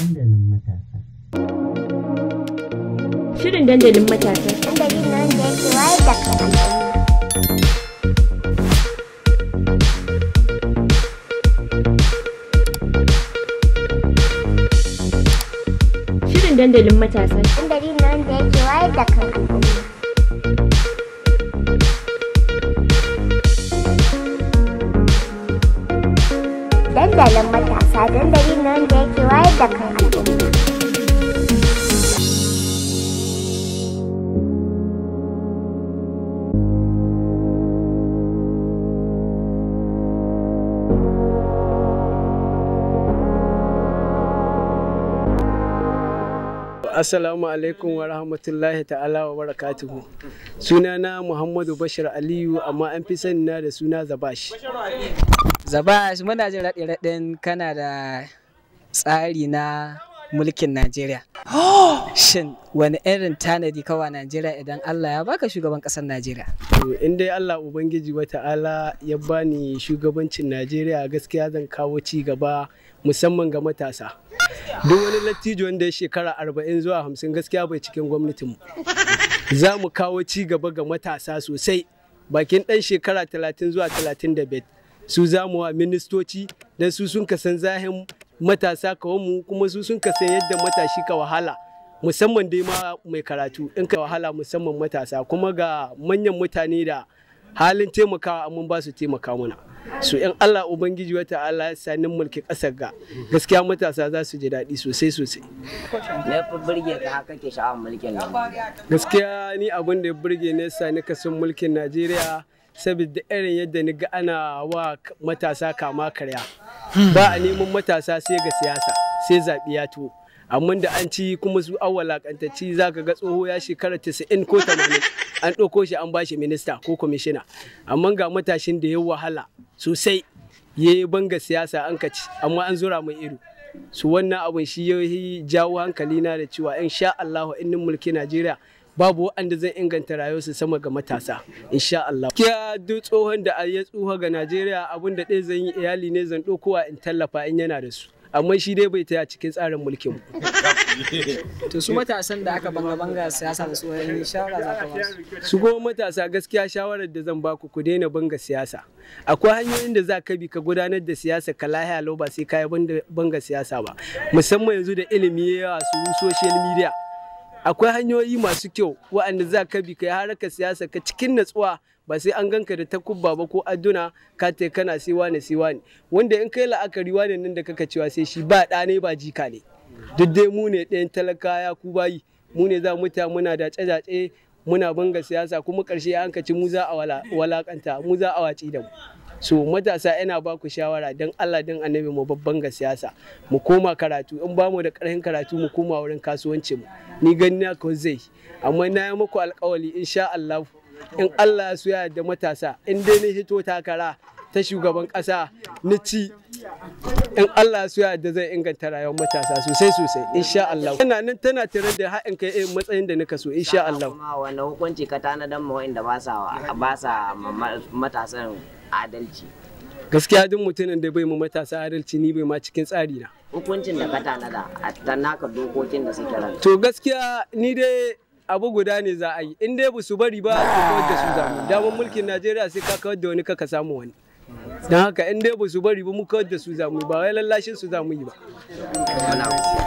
Dandalin matasa. Shirin dandalin matasa. Dandalin nan da yake wayar da kan al'umma. Shirin dandalin matasa. Dandalin nan da yake wayar da kan al'umma. Dandalin matasa. Dandalin nan da yake wayar da kan al'umma. Assalamu alaikum wa rahmatullahi ta'ala wa barakatuhu. Sunana Muhammadu Bashir Aliyu, amma an fi sani na da suna Zabash. Zabash, muna jin raɗe-raɗen kana da tsari na mulkin Najeriya. Shin wani irin tanadi kawa Najeriya idan Allah ya baka shugaban ƙasar Najeriya? In dai Allah Ubangiji wa ta'ala ya bani shugabancin Najeriya, gaskiya zan kawo ci gaba musamman ga matasa. Duk wani lattijo wanda ya shekara 40 zuwa 50 gaskiya bai cikin gwamnatinmu. Za mu kawo ci gaba ga matasa sosai. Bakin ɗan shekara 30 zuwa 35 su za mu wa ministoci don su sun kasan zahin matasa kawo mu, kuma su sun kasan yadda matashi ka wahala musamman dai ma mai karatu in ka wahala musamman matasa, kuma ga manyan mutane da halin taimakawa amma ba su taimaka mana. So in Allah Ubangiji wa ta'ala ya sani mulki ƙasar ga gaskiya matasa za su ji daɗi sosai sosai. Me fi burge ka haka ke sha'awar mulkin nan? Gaskiya ni abin da ya burge ne sa ni kasan mulkin Najeriya saboda irin yadda ni ga ana wa matasa kama karya. Ba a neman matasa sai ga siyasa sai zaɓi ya to. Amma da an ci kuma su awwalakantacci za ka ga tsoho ya shekara 90 ko 80 an ɗauko shi an bashi minista ko kwamishina, amma ga matashin da ya wahala sosai ya yi banga siyasa an kaci amma an zura mai ido. Su wannan abin shi ya jawo hankali na da cewa insha Allah in mulki Najeriya babu waɗanda zan inganta rayuwarsu sama ga matasa insha Allah. Kiya duk tsohon da ya tsoha ga Najeriya abin da ɗaya zan yi iyali ne zan ɗaukowa in tallafa in yana da su, amma shi dai bai taya cikin tsarin mulkin mu. To su matasan da aka banga siyasa da su wani shawara za ka ba su? Su kuma matasa gaskiya shawarar da zan baku ku daina banga siyasa. Akwai hanyoyin da za ka bi ka gudanar da siyasa ka lahiya lau ba sai ka yi banga siyasa ba, musamman yanzu da ilimi yawa su social media. Akwai hanyoyi masu kyau waɗanda za ka bi ka yi harkar siyasa ka cikin natsuwa, ba sai an ganka da takubba ba ko adduna ka te kana sai wane, wanda in kai la'akari wane nan da kaka cewa sai shi ba ɗa ne ba jika ne. Duk dai mu ne ɗayan talakaya ku bayi, mu ne za mu ta muna da jace muna banga siyasa, kuma ƙarshe an kaci mu za a walakanta, mu za a waci da mu. So matasa ina ba ku shawara don Allah don annabi mu babban ga siyasa, mu koma karatu, in ba mu da ƙarfin karatu mu koma wurin kasuwancin mu. Ni gani na ko zai, amma na yi muku alƙawari insha Allah in Allah ya soya da matasa, in dai ni hito takara ta shugaban ƙasa ni ci, in Allah ya soya da zai inganta rayuwar matasa sosai insha Allah. Tana nan tana tare da haɗin kai irin matsayin da nika so insha Allah. Kuma wani hukunci ka tanadan ma wa'inda ba sa matasan adalci? Gaskiya duk mutumin da bai mu matasa adalci ni bai ma cikin tsari na. Hukuncin da ka tanada a naka dokokin da suke ran. To gaskiya ni dai abu guda ne za a yi, in dai ba su bari ba su kawar da su zamu. Damar mulkin Najeriya sai ka kawar da wani kaka samu wani. Don haka in dai ba su bari ba mu kawar da su zamu, ba wai lallashin su zamu yi ba.